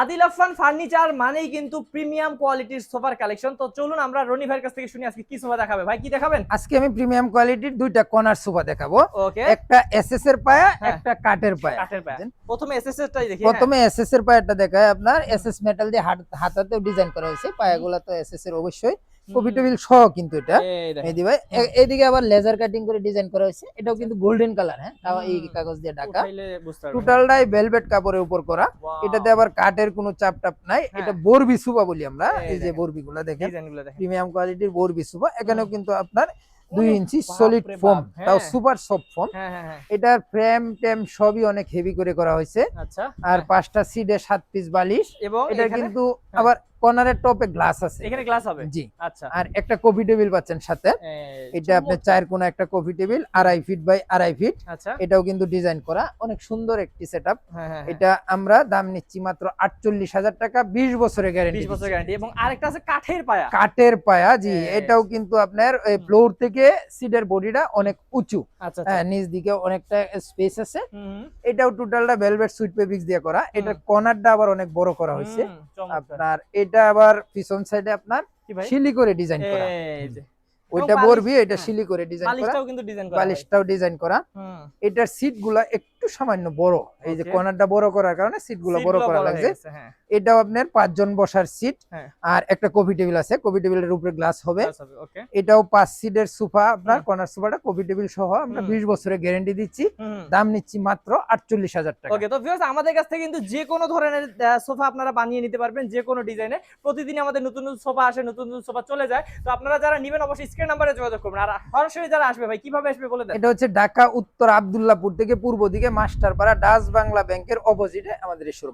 Adil Affan furniture মানেই কিন্তু premium কোয়ালিটির সোফার কালেকশন। তো চলুন আমরা রনি ভাইয়ের কাছ থেকে শুনি আজকে কি সোফা দেখাবে। ভাই কি দেখাবেন? আজকে আমি প্রিমিয়াম কোয়ালিটির দুইটা কর্নার সোফা দেখাবো। ওকে, একটা এসএস এর পায়া, হ্যাঁ, একটা কাঠের পায়া। কাঠের পায়া। প্রথমে এসএসএস টাই দেখি। প্রথমে এসএস এর পায়াটা দেখায় আপনার। এসএস মেটাল দিয়ে হাতাতেও ডিজাইন করা হয়েছে। পায়াগুলো তো এসএস এর অবশ্যই কপি টেবিল সহ কিন্তু এটা এই দিকে এইদিকে আবার লেজার কাটিং করে ডিজাইন করা হয়েছে। এটাও কিন্তু গোল্ডেন কালার, হ্যাঁ, তাও এই কাগজ দিয়ে ঢাকা। টোটালটাই ভেলভেট কাপড়ের উপর করা। এটাতে আবার কাঠের কোনো চাপ টাপ নাই। এটা বরবি সুপা বলি আমরা। এই যে বরবিগুলো দেখেন, প্রিমিয়াম কোয়ালিটির বরবি সুপা। এখানেও কিন্তু আপনার 2 ইঞ্চি সলিড ফোম, তাও সুপার সফট ফোম। এটার ফ্রেম টেম সবই অনেক হেভি করে করা হয়েছে। আচ্ছা, আর 5টা সিডে 7 পিস বালিশ। এবং এটা কিন্তু আবার কর্নারের টপে গ্লাস আছে, এখানে গ্লাস হবে। জি। আচ্ছা, আর একটা কফি টেবিল পাচ্ছেন সাথে। এটা আপনি 4 কোণা একটা coffee table, 2.5 feet by 2.5 feet. আচ্ছা, এটাও কিন্তু ডিজাইন করা, অনেক সুন্দর একটি সেটআপ। এটা আমরা দাম নিচ্ছি মাত্র 48,000 টাকা, 20 বছরের গ্যারান্টি। 20 বছরের গ্যারান্টি। এবং আরেকটা আছে কাঠের পায়া। কাঠের পায়া, জি। এটাও কিন্তু আপনার ফ্লোর থেকে সিডের বডিটা অনেক উঁচু। আচ্ছা, নিচ দিকে অনেকটা স্পেস আছে। এটাও টোটালটা ভেলভেট সুইট ফেব্রিক্স দিয়ে করা। এটার কর্নারটা আবার অনেক বড় করা হয়েছে আপনার। এটা আবার পিছন সাইডে আপনার শিলি করে ডিজাইন করা। ওইটা বরবি, এটা শিলি করে ডিজাইন করা। বালিশটাও কিন্তু ডিজাইন করা। বালিশটাও ডিজাইন করা। এটার সিটগুলা একটু সামান্য বড়, এই যে কর্নারটা বড় করার কারণে সিটগুলো বড় করা লাগছে। এটাও আপনার 5 জন বসার সিট। আর একটা কফি টেবিল আছে, কফি টেবিলের উপরে গ্লাস হবে। এটাও 5 সিটের সোফা আপনার। কর্নার সোফাটা কফি টেবিল সহ আমরা 20 বছরের গ্যারান্টি দিচ্ছি। দাম নিচ্ছি মাত্র 48,000 টাকা। ওকে, তো ভিউয়ার্স আমাদের কাছ থেকে কিন্তু যে কোনো ধরনের সোফা আপনারা বানিয়ে নিতে পারবেন, যে কোনো ডিজাইনে। প্রতিদিন আমাদের নতুন নতুন সোফা আসে, নতুন নতুন সোফা চলে যায়। তো আপনারা যারা নেবেন অবশ্যই স্ক্রিন নাম্বারে যোগাযোগ করবেন। আর সরাসরি যারা আসবে ভাই কিভাবে আসবে বলে দেন। এটা হচ্ছে ঢাকা উত্তর আব্দুল্লাহপুর থেকে পূর্ব দিকে মাস্টারপাড়া ডাচ বাংলা ব্যাংকের অপোজিটে আমাদের এই শোরুম।